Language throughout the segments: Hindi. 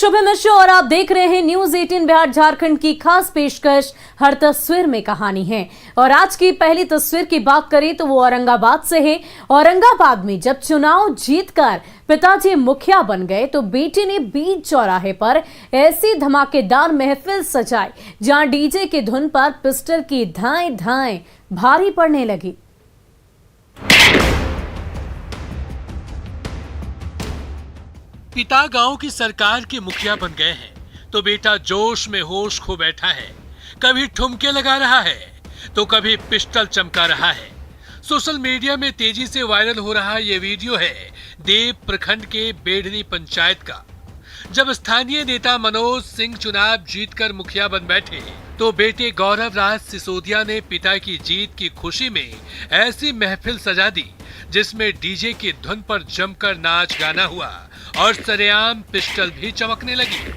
शुभम मिश्र और आप देख रहे हैं न्यूज 18 बिहार झारखंड की खास पेशकश हर तस्वीर में कहानी है। और आज की पहली तस्वीर की बात करें तो वो औरंगाबाद से है। औरंगाबाद में जब चुनाव जीतकर पिताजी मुखिया बन गए तो बेटे ने बीच चौराहे पर ऐसी धमाकेदार महफिल सजाई जहां डीजे की धुन पर पिस्टल की धाएं धाएं भारी पड़ने लगी। पिता गांव की सरकार के मुखिया बन गए हैं तो बेटा जोश में होश खो बैठा है। कभी ठुमके लगा रहा है तो कभी पिस्टल चमका रहा है। सोशल मीडिया में तेजी से वायरल हो रहा ये वीडियो है देव प्रखंड के बेढ़नी पंचायत का। जब स्थानीय नेता मनोज सिंह चुनाव जीतकर मुखिया बन बैठे तो बेटे गौरव राज सिसोदिया ने पिता की जीत की खुशी में ऐसी महफिल सजा दी जिसमें डीजे की धुन पर जमकर नाच गाना हुआ और सरेआम पिस्टल भी चमकने लगी।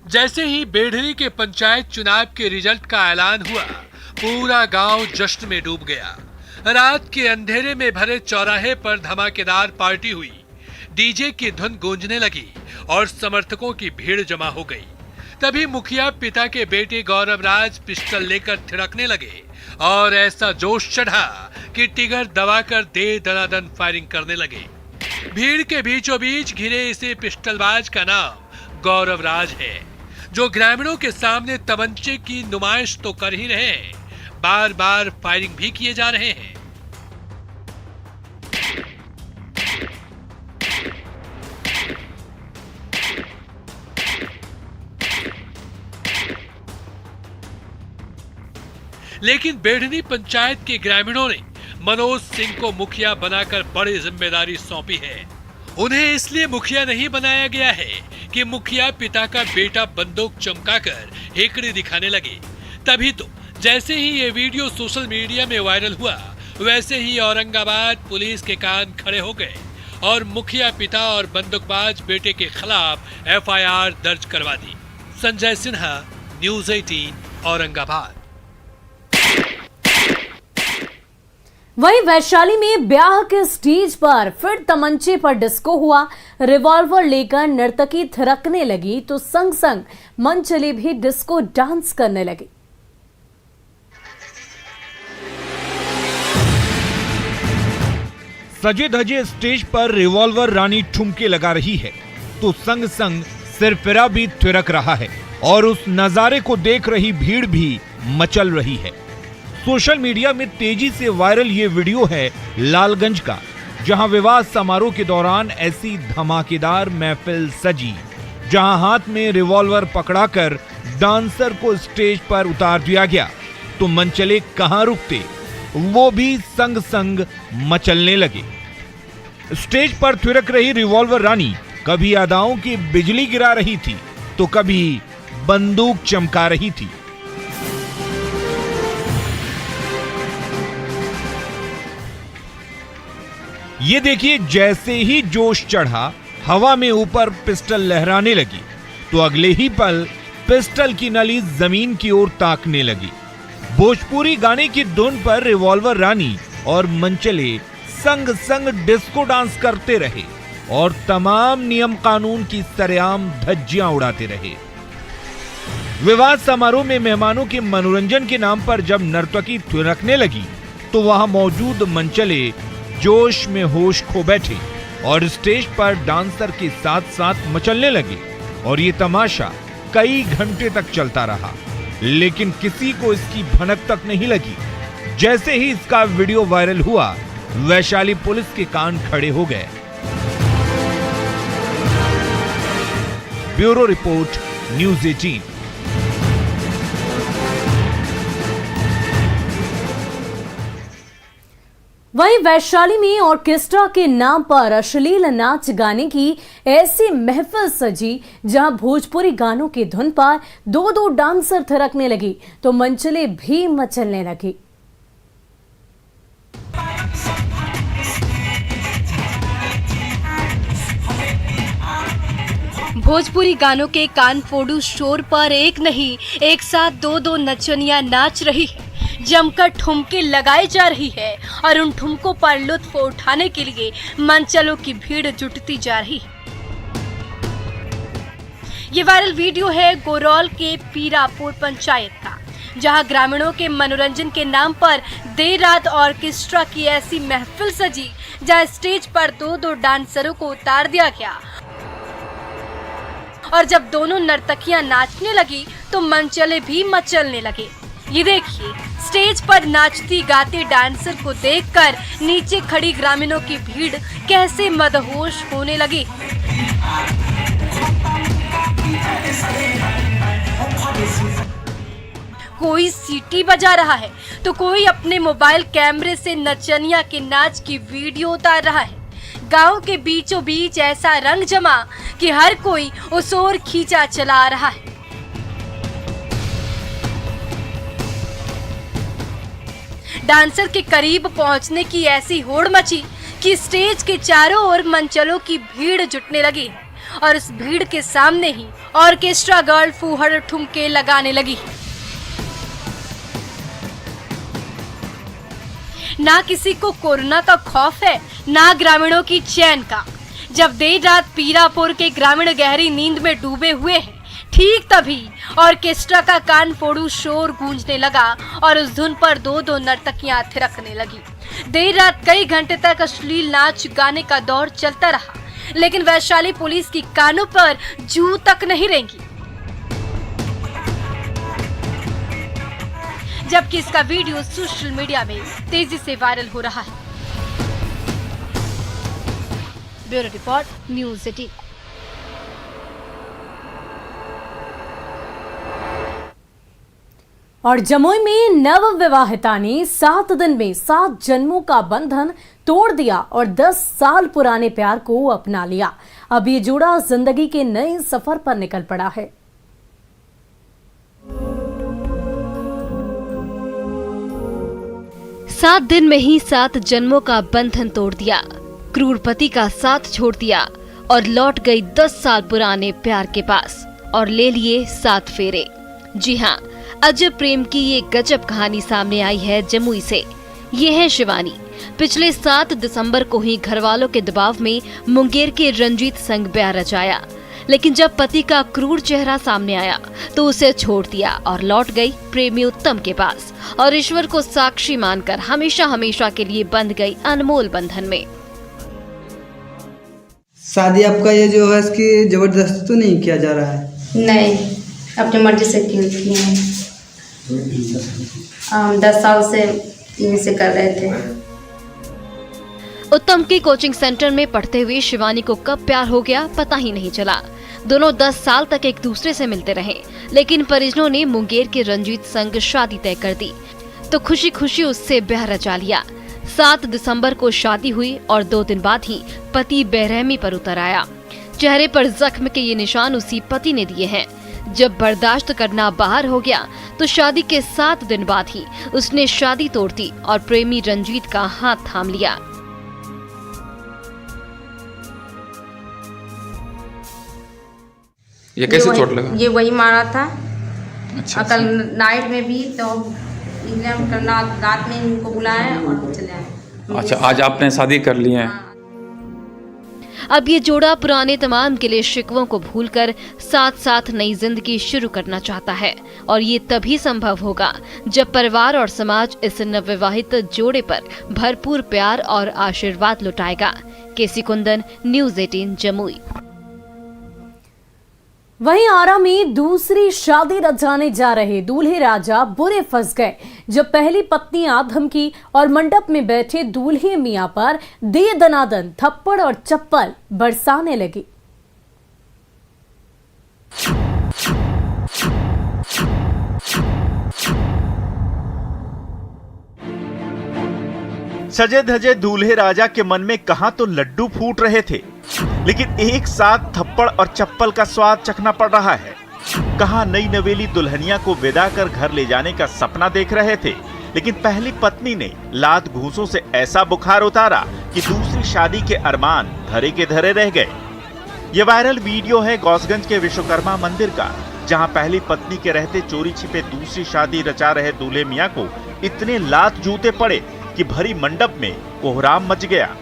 जैसे ही बेढ़नी के पंचायत चुनाव के रिजल्ट का ऐलान हुआ पूरा गांव जश्न में डूब गया। रात के अंधेरे में भरे चौराहे पर धमाकेदार पार्टी हुई, डीजे की धुन गूंजने लगी और समर्थकों की भीड़ जमा हो गई। तभी मुखिया पिता के बेटे गौरव राज पिस्टल लेकर थिड़कने लगे और ऐसा जोश चढ़ा कि टिगर दबाकर दे दनादन फायरिंग करने लगे। भीड़ के बीचों बीच घिरे इसे पिस्टलबाज का नाम गौरव राज है, जो ग्रामीणों के सामने तमंचे की नुमाइश तो कर ही रहे हैं, बार बार फायरिंग भी किए जा रहे हैं। लेकिन बेढ़नी पंचायत के ग्रामीणों ने मनोज सिंह को मुखिया बनाकर बड़ी जिम्मेदारी सौंपी है। उन्हें इसलिए मुखिया नहीं बनाया गया है कि मुखिया पिता का बेटा बंदूक चमकाकर हेकड़ी दिखाने लगे। तभी तो जैसे ही ये वीडियो सोशल मीडिया में वायरल हुआ वैसे ही औरंगाबाद पुलिस के कान खड़े हो गए और मुखिया पिता और बंदूकबाज बेटे के खिलाफ एफआईआर दर्ज करवा दी। संजय सिन्हा, न्यूज 18 औरंगाबाद। वहीं वैशाली में ब्याह के स्टेज पर फिर तमंचे पर डिस्को हुआ। रिवॉल्वर लेकर नर्तकी थिरकने लगी तो संग संग मंचले भी डिस्को डांस करने लगी। सजे धजे स्टेज पर रिवॉल्वर रानी ठुमके लगा रही है तो संग संग सिरफिरा भी थिरक रहा है और उस नजारे को देख रही भीड़ भी मचल रही है। सोशल मीडिया में तेजी से वायरल ये वीडियो है लालगंज का, जहां विवाह समारोह के दौरान ऐसी धमाकेदार महफिल सजी जहां हाथ में रिवॉल्वर पकड़ाकर डांसर को स्टेज पर उतार दिया गया तो मंचले कहां रुकते, वो भी संग संग मचलने लगे। स्टेज पर थिरक रही रिवॉल्वर रानी कभी अदाओं की बिजली गिरा रही थी तो कभी बंदूक चमका रही थी। ये देखिए, जैसे ही जोश चढ़ा हवा में ऊपर पिस्टल लहराने लगी तो अगले ही पल पिस्टल की नली जमीन की ओर ताकने लगी। भोजपुरी गाने की धुन पर रिवॉल्वर रानी और मंचले संग संग डिस्को डांस करते रहे और तमाम नियम कानून की सरेआम धज्जियां उड़ाते रहे। विवाह समारोह में मेहमानों के मनोरंजन के नाम पर जब नर्तकी थिरकने लगी तो वहां मौजूद मंचले जोश में होश खो बैठे और स्टेज पर डांसर के साथ साथ मचलने लगे और ये तमाशा कई घंटे तक चलता रहा, लेकिन किसी को इसकी भनक तक नहीं लगी। जैसे ही इसका वीडियो वायरल हुआ वैशाली पुलिस के कान खड़े हो गए। Bureau report, news 18। वहीं वैशाली में ऑर्केस्ट्रा के नाम पर अश्लील नाच गाने की ऐसी महफिल सजी जहां भोजपुरी गानों की धुन पर दो दो डांसर थिरकने लगी तो मंचले भी मचलने लगी। भोजपुरी गानों के कान फोड़ू शोर पर एक नहीं एक साथ दो दो नचनियां नाच रही है। जमकर ठुमके लगाई जा रही है और उन ठुमकों पर लुत्फ उठाने के लिए मनचलों की भीड़ जुटती जा रही है। ये वायरल वीडियो है गोरौल के पीरापुर पंचायत का, जहां ग्रामीणों के मनोरंजन के नाम पर देर रात ऑर्केस्ट्रा की ऐसी महफिल सजी जहां स्टेज पर दो डांसरों को उतार दिया गया और जब दोनों नर्तकियां नाचने लगी तो मनचले भी मचलने लगे। ये देखिए, स्टेज पर नाचती गाती डांसर को देखकर नीचे खड़ी ग्रामीणों की भीड़ कैसे मदहोश होने लगी। कोई सीटी बजा रहा है तो कोई अपने मोबाइल कैमरे से नचनिया के नाच की वीडियो उतार रहा है। गांव के बीचों बीच ऐसा रंग जमा कि हर कोई उस ओर खींचा चला आ रहा है। डांसर के करीब पहुंचने की ऐसी होड़ मची कि स्टेज के चारों ओर मनचलों की भीड़ जुटने लगी और इस भीड़ के सामने ही ऑर्केस्ट्रा गर्ल फूहड़ ठुमके लगाने लगी। ना किसी को कोरोना का खौफ है, ना ग्रामीणों की चैन का। जब देर रात पीरापुर के ग्रामीण गहरी नींद में डूबे हुए हैं, ठीक तभी ऑर्केस्ट्रा का कान फोड़ू शोर गूंजने लगा और उस धुन पर दो नर्तकियां थिरकने लगी। देर रात कई घंटे तक अश्लील नाच गाने का दौर चलता रहा, लेकिन वैशाली पुलिस की कानों पर जू तक नहीं रेंगी। जबकि इसका वीडियो सोशल मीडिया में तेजी से वायरल हो रहा है। Bureau report, news 18। और जमुई में नव विवाहिता ने 7 दिन में 7 जन्मों का बंधन तोड़ दिया और 10 साल पुराने प्यार को अपना लिया। अब ये जोड़ा जिंदगी के नए सफर पर निकल पड़ा है। 7 दिन में ही 7 जन्मों का बंधन तोड़ दिया, क्रूर पति का साथ छोड़ दिया और लौट गई 10 साल पुराने प्यार के पास और ले लिए 7 फेरे। जी हाँ, अजब प्रेम की ये गजब कहानी सामने आई है जमुई से। ये है शिवानी। पिछले 7 दिसंबर को ही घरवालों के दबाव में मुंगेर के रंजीत संग ब्याह रचाया, लेकिन जब पति का क्रूर चेहरा सामने आया तो उसे छोड़ दिया और लौट गई प्रेमी उत्तम के पास और ईश्वर को साक्षी मानकर हमेशा हमेशा के लिए बंध गई अनमोल बंधन में। शादी आपका ये जो है इसकी जबरदस्ती तो नहीं किया जा रहा है? नहीं, अपनी मर्जी से किए हैं। हम 10 साल से यहीं से कर रहे थे। उत्तम की कोचिंग सेंटर में पढ़ते हुए शिवानी को कब प्यार हो गया पता ही नहीं चला। दोनों 10 साल तक एक दूसरे से मिलते रहे, लेकिन परिजनों ने मुंगेर के रंजीत संग शादी तय कर दी तो खुशी खुशी उससे ब्याह रचा लिया। 7 दिसंबर को शादी हुई और 2 दिन बाद ही पति बेरहमी पर उतर आया। चेहरे पर जख्म के ये निशान उसी पति ने दिए हैं। जब बर्दाश्त करना बाहर हो गया तो शादी के 7 दिन बाद ही उसने शादी तोड़ दी और प्रेमी रंजीत का हाथ थाम लिया। ये कैसे चोट लगा? ये वही मारा था। अच्छा, कल नाइट में भी तो इसलिए करना रात में इनको बुलाया और चले आए। अच्छा, आज आपने शादी कर ली है? अब ये जोड़ा पुराने तमाम गिले शिकवों को भूलकर साथ साथ नई जिंदगी शुरू करना चाहता है और ये तभी संभव होगा जब परिवार और समाज इस नवविवाहित जोड़े पर भरपूर प्यार और आशीर्वाद लुटाएगा। केसी कुंदन, न्यूज़ 18 जमुई। वहीं आरा में दूसरी शादी रचाने जा रहे दूल्हे राजा बुरे फंस गए जब पहली पत्नी आधम की और मंडप में बैठे दूल्हे मियां पर दे दनादन थप्पड़ और चप्पल बरसाने लगी। सजे धजे दूल्हे राजा के मन में कहां तो लड्डू फूट रहे थे, लेकिन एक साथ थप्पड़ और चप्पल का स्वाद चखना पड़ रहा है। कहां नई नवेली दुल्हनिया को विदा कर घर ले जाने का सपना देख रहे थे, लेकिन पहली पत्नी ने लात घूंसों से ऐसा बुखार उतारा कि दूसरी शादी के अरमान धरे के धरे रह गए। ये वायरल वीडियो है गौसगंज के विश्वकर्मा मंदिर का, जहां पहली पत्नी के रहते चोरी छिपे दूसरी शादी रचा रहे दूल्हे मियां को इतने लात जूते पड़े कि भरी मंडप में कोहराम मच गया।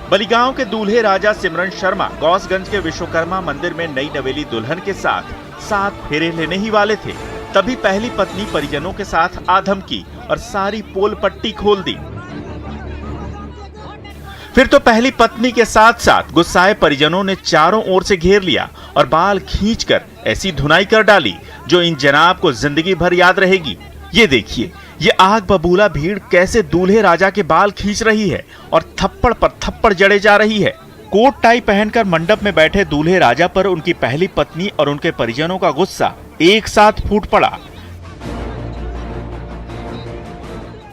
बलिगांव के दूल्हे राजा सिमरन शर्मा गौसगंज के विश्वकर्मा मंदिर में नई नवेली दुल्हन के साथ 7 फेरे लेने ही वाले थे, तभी पहली पत्नी परिजनों के साथ आधम की और सारी पोल पट्टी खोल दी। फिर तो पहली पत्नी के साथ साथ गुस्साए परिजनों ने चारों ओर से घेर लिया और बाल खींचकर ऐसी धुनाई कर डाली जो इन जनाब को जिंदगी भर याद रहेगी। ये देखिए, ये आग बबूला भीड़ कैसे दूल्हे राजा के बाल खींच रही है और थप्पड़ पर थप्पड़ जड़े जा रही है। कोट टाई पहनकर मंडप में बैठे दूल्हे राजा पर उनकी पहली पत्नी और उनके परिजनों का गुस्सा एक साथ फूट पड़ा।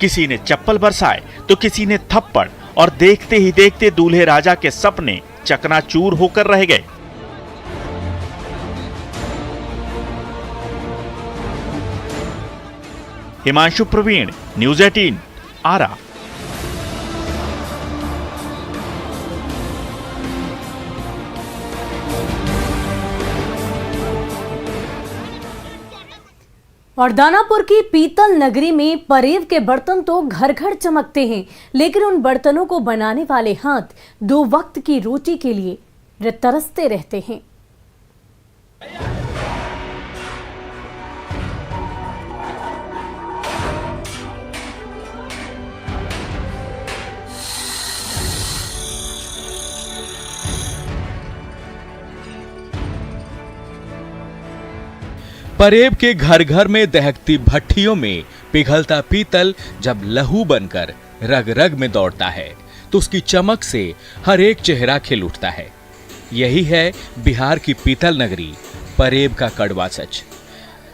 किसी ने चप्पल बरसाए तो किसी ने थप्पड़, और देखते ही देखते दूल्हे राजा के सपने चकनाचूर होकर रह गए। हिमांशु प्रवीण, न्यूज़ 18, आरा। और दानापुर की पीतल नगरी में परेव के बर्तन तो घर घर चमकते हैं, लेकिन उन बर्तनों को बनाने वाले हाथ 2 वक्त की रोटी के लिए तरसते रहते हैं। परेब के घर घर में दहकती भट्टियों में पिघलता पीतल जब लहू बनकर रग रग में दौड़ता है तो उसकी चमक से हर एक चेहरा खिल उठता है। यही है बिहार की पीतल नगरी परेब का कड़वा सच,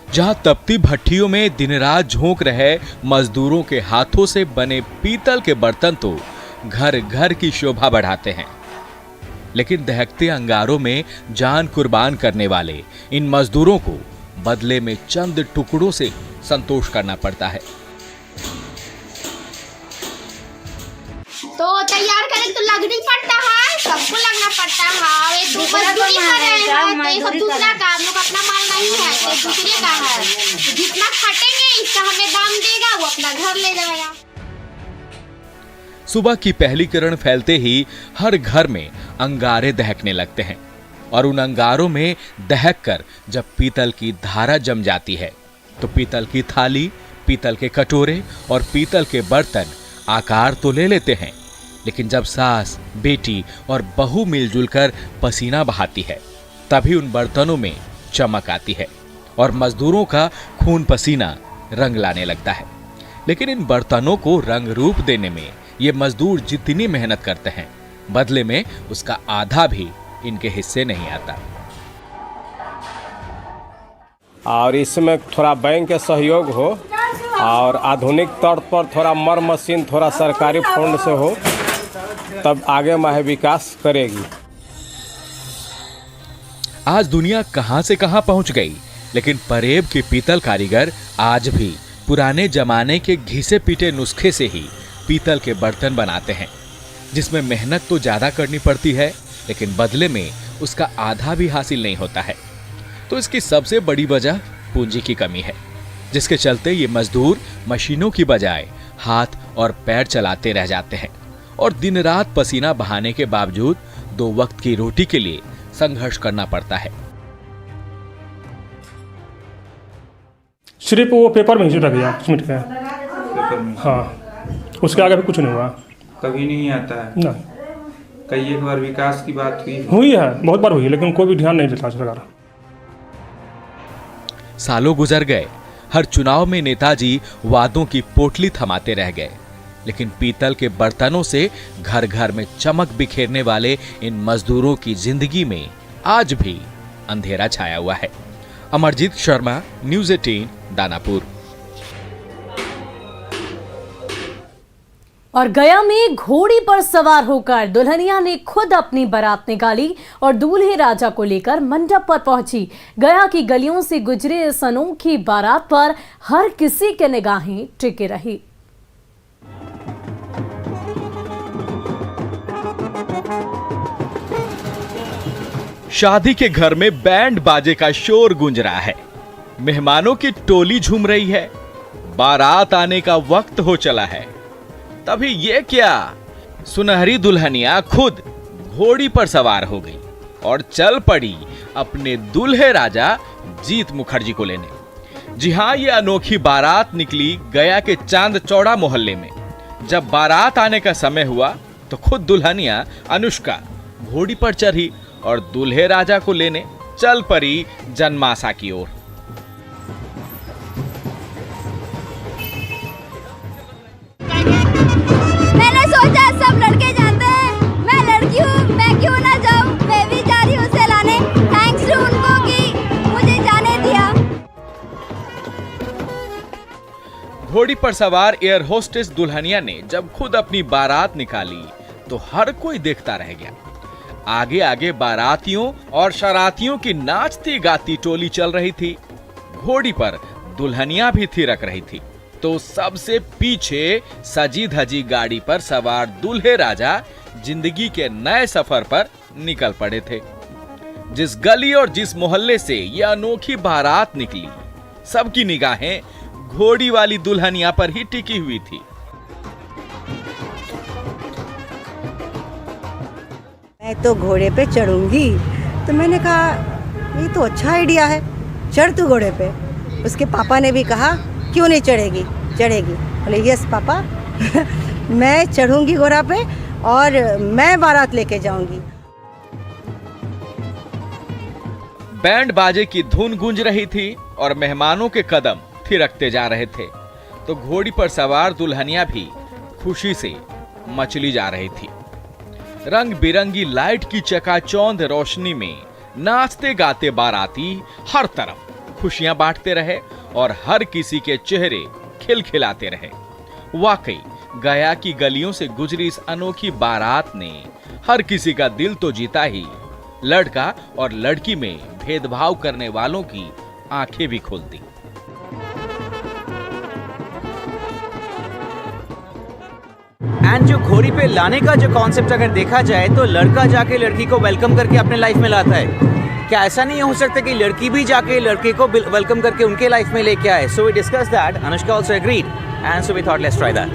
जहां तपती भट्टियों में दिन रात झोंक रहे मजदूरों के हाथों से बने पीतल के बर्तन तो घर घर की शोभा बढ़ाते हैं, लेकिन दहकते अंगारों में जान कुर्बान करने वाले इन मजदूरों को बदले में चंद टुकड़ों से संतोष करना पड़ता है। तो तैयार करें तो लगनी पड़ता है, सबको लगना पड़ता है। ये तो मजदूरी कर रहे हैं, तो ये सब दूसरा काम, लोग अपना माल नहीं है, तो दूसरे का है। जितना खटेंगे इसका हमें दाम देगा, वो अपना घर ले जाएगा। सुबह की पहली किरण फैलते ही हर घर में अंगारे दहकने लगते हैं, और उन अंगारों में दहक कर जब पीतल की धारा जम जाती है तो पीतल की थाली, पीतल के कटोरे और पीतल के बर्तन आकार तो ले लेते हैं, लेकिन जब सास, बेटी और बहू मिलजुल कर पसीना बहाती है तभी उन बर्तनों में चमक आती है और मजदूरों का खून पसीना रंग लाने लगता है। लेकिन इन बर्तनों को रंग रूप देने में ये मजदूर जितनी मेहनत करते हैं, बदले में उसका आधा भी इनके हिस्से नहीं आता। और इसमें थोड़ा बैंक के सहयोग हो और आधुनिक तौर पर थोड़ा मर मशीन थोड़ा सरकारी फंड से हो, तब आगे माह विकास करेगी। आज दुनिया कहां से कहां पहुंच गई, लेकिन परेब के पीतल कारीगर आज भी पुराने जमाने के घिसे पीटे नुस्खे से ही पीतल के बर्तन बनाते हैं, जिसमें मेहनत तो ज्यादा करनी पड़ती है लेकिन बदले में उसका आधा भी हासिल नहीं होता है। तो इसकी सबसे बड़ी वजह पूंजी की कमी है, जिसके चलते ये मजदूर मशीनों की बजाय हाथ और पैर चलाते रह जाते हैं और दिन रात पसीना बहाने के बावजूद 2 वक्त की रोटी के लिए संघर्ष करना पड़ता है। सिर्फ वो पेपर में ही रख गया सिमट का। हाँ, उसके आगे भी कुछ नहीं हुआ, कभी नहीं आता है ना। कई एक बार विकास की बात हुई है, बहुत बार हुई है, लेकिन कोई भी ध्यान नहीं देता सरकार। सालों गुजर गए, हर चुनाव में नेताजी वादों की पोटली थमाते रह गए, लेकिन पीतल के बर्तनों से घर घर में चमक बिखेरने वाले इन मजदूरों की जिंदगी में आज भी अंधेरा छाया हुआ है। अमरजीत शर्मा, न्यूज़ 18, दानापुर। और गया में घोड़ी पर सवार होकर दुल्हनिया ने खुद अपनी बारात निकाली और दूल्हे राजा को लेकर मंडप पर पहुंची। गया की गलियों से गुजरे इस अनोखी बारात पर हर किसी के निगाहें टिके रही। शादी के घर में बैंड बाजे का शोर गूंज रहा है, मेहमानों की टोली झूम रही है, बारात आने का वक्त हो चला है। तभी ये क्या, सुनहरी दुल्हनिया खुद घोड़ी पर सवार हो गई और चल पड़ी अपने दूल्हे राजा जीत मुखर्जी को लेने। जी हां, ये अनोखी बारात निकली गया के चांद चौड़ा मोहल्ले में। जब बारात आने का समय हुआ तो खुद दुल्हनिया अनुष्का घोड़ी पर चढ़ी और दूल्हे राजा को लेने चल पड़ी जनमासा की ओर। मैंने सोचा सब लड़के जाते हैं, मैं लड़की हूँ, मैं क्यों ना जाऊँ, मैं भी जा रही हूँ उसे लाने। थैंक्स टू उनको कि मुझे जाने दिया। घोड़ी पर सवार एयर होस्टेस दुल्हनिया ने जब खुद अपनी बारात निकाली तो हर कोई देखता रह गया। आगे आगे बारातियों और शरातियों की नाचती गाती टोली चल रही थी। घोड़ी पर दुल्हनिया भी थिरक रही थी तो सबसे पीछे सजी धजी गाड़ी पर सवार दूल्हे राजा जिंदगी के नए सफर पर निकल पड़े थे। जिस गली और जिस मोहल्ले से यह अनोखी बारात निकली, सबकी निगाहें घोड़ी वाली दुल्हनिया पर ही टिकी हुई थी। मैं तो घोड़े पे चढ़ूंगी, तो मैंने कहा ये तो अच्छा आइडिया है, चढ़ तू घोड़े पे। उसके पापा ने भी कहा क्यों नहीं चढ़ेगी, चढ़ेगी। बोले यस पापा मैं चढ़ूंगी घोड़ा पे और मैं बारात लेके जाऊंगी। बैंड बाजे की धुन गूंज रही थी और मेहमानों के कदम थिरकते जा रहे थे तो घोड़ी पर सवार दुल्हनिया भी खुशी से मचली जा रही थी। रंग बिरंगी लाइट की चकाचौंध रोशनी में नाचते गाते बाराती हर तरफ खुशियां बांटते रहे और हर किसी के चेहरे खिलखिलाते रहे। वाकई गया की गलियों से गुजरी इस अनोखी बारात ने हर किसी का दिल तो जीता ही, लड़का और लड़की में भेदभाव करने वालों की आंखें भी खोल दी। एंड जो घोड़ी पे लाने का जो कॉन्सेप्ट अगर देखा जाए तो लड़का जाके लड़की को वेलकम करके अपने लाइफ में लाता है। क्या ऐसा नहीं हो सकता कि लड़की भी जाके लड़के को वेलकम करके उनके लाइफ में लेके आए? So we discuss that, Anushka also agreed and so we thought let's try that.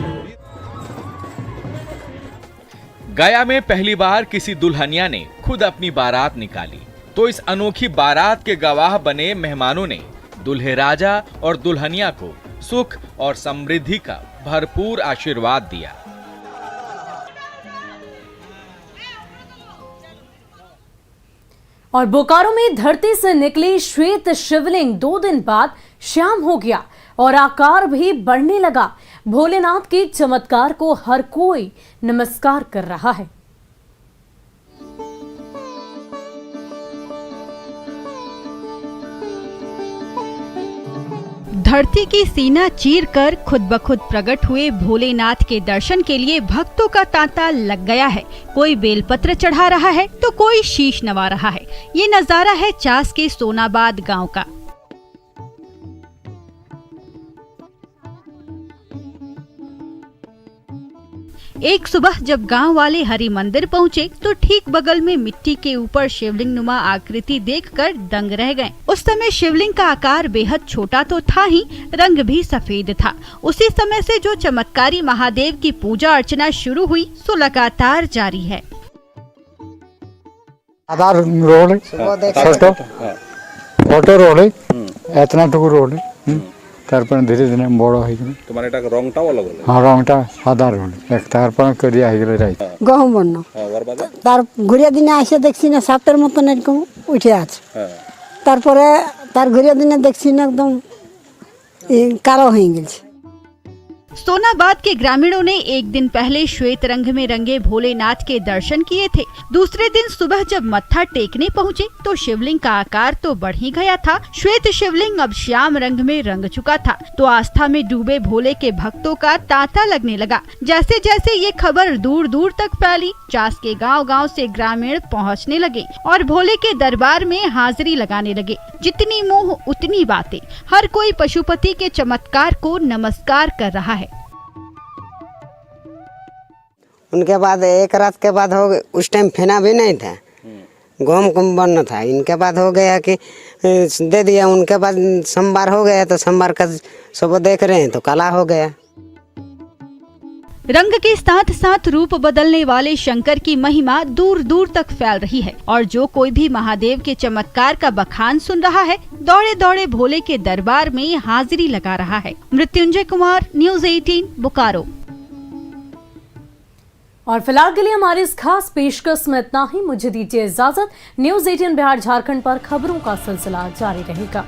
Gaya में पहली बार किसी दुल्हनिया ने खुद अपनी बारात निकाली तो इस अनोखी बारात के गवाह बने मेहमानों ने दूल्हे राजा और दुल्हनिया को सुख और समृद्धि का भरपूर आशीर्वाद दिया। और बोकारो में धरती से निकली श्वेत शिवलिंग 2 दिन बाद श्याम हो गया और आकार भी बढ़ने लगा। भोलेनाथ के चमत्कार को हर कोई नमस्कार कर रहा है। धरती की सीना चीर कर खुद ब खुद प्रकट हुए भोलेनाथ के दर्शन के लिए भक्तों का तांता लग गया है। कोई बेलपत्र चढ़ा रहा है तो कोई शीश नवा रहा है। ये नजारा है चास के सोनाबाद गांव का। एक सुबह जब गांव वाले हरि मंदिर पहुंचे तो ठीक बगल में मिट्टी के ऊपर शिवलिंग नुमा आकृति देखकर दंग रह गए। उस समय शिवलिंग का आकार बेहद छोटा तो था ही, रंग भी सफेद था। उसी समय से जो चमत्कारी महादेव की पूजा अर्चना शुरू हुई सो लगातार जारी है। फोटो रोल एतना टुकु रोल तारपर धीरे धीरे बड़ हो तो माने एटा रंगटाও अलग अलग। हां रंगटा सादा रोल एक तारपर करिया हो गेल राई गहम बन्न बरबाद तार घुरिया दिन आइसे देखछि ना साप्तर मतन एरकम उठे আছে তারপরে তার ঘুরিয়া দিনে দেখছি না একদম কালো হয়ে গেছে। सोनाबाद के ग्रामीणों ने एक दिन पहले श्वेत रंग में रंगे भोलेनाथ के दर्शन किए थे। दूसरे दिन सुबह जब मत्था टेकने पहुंचे तो शिवलिंग का आकार तो बढ़ ही गया था। श्वेत शिवलिंग अब श्याम रंग में रंग चुका था तो आस्था में डूबे भोले के भक्तों का तांता लगने लगा। जैसे जैसे ये खबर दूर दूर तक फैली, चास के गांव-गांव से ग्रामीण पहुंचने लगे और भोले के दरबार में हाजिरी लगाने लगे। जितनी मुंह उतनी बातें। हर कोई पशुपति के चमत्कार को नमस्कार कर रहा है। उनके बाद एक रात के बाद हो गए, उस टाइम फेना भी नहीं था गोम कुम बनना था, इनके बाद हो गया कि दे दिया, उनके बाद सोमवार हो गया तो सोमवार का सुबह देख रहे हैं तो काला हो गया। रंग के साथ साथ रूप बदलने वाले शंकर की महिमा दूर दूर तक फैल रही है और जो कोई भी महादेव के चमत्कार का बखान सुन रहा है, दौड़े दौड़े भोले के दरबार में हाजिरी लगा रहा है। मृत्युंजय कुमार, न्यूज़ 18 बोकारो। और फिलहाल के लिए हमारी इस खास पेशकश में इतना ही। मुझे दीजिए इजाजत। न्यूज़ 18 बिहार झारखंड पर खबरों का सिलसिला जारी रहेगा।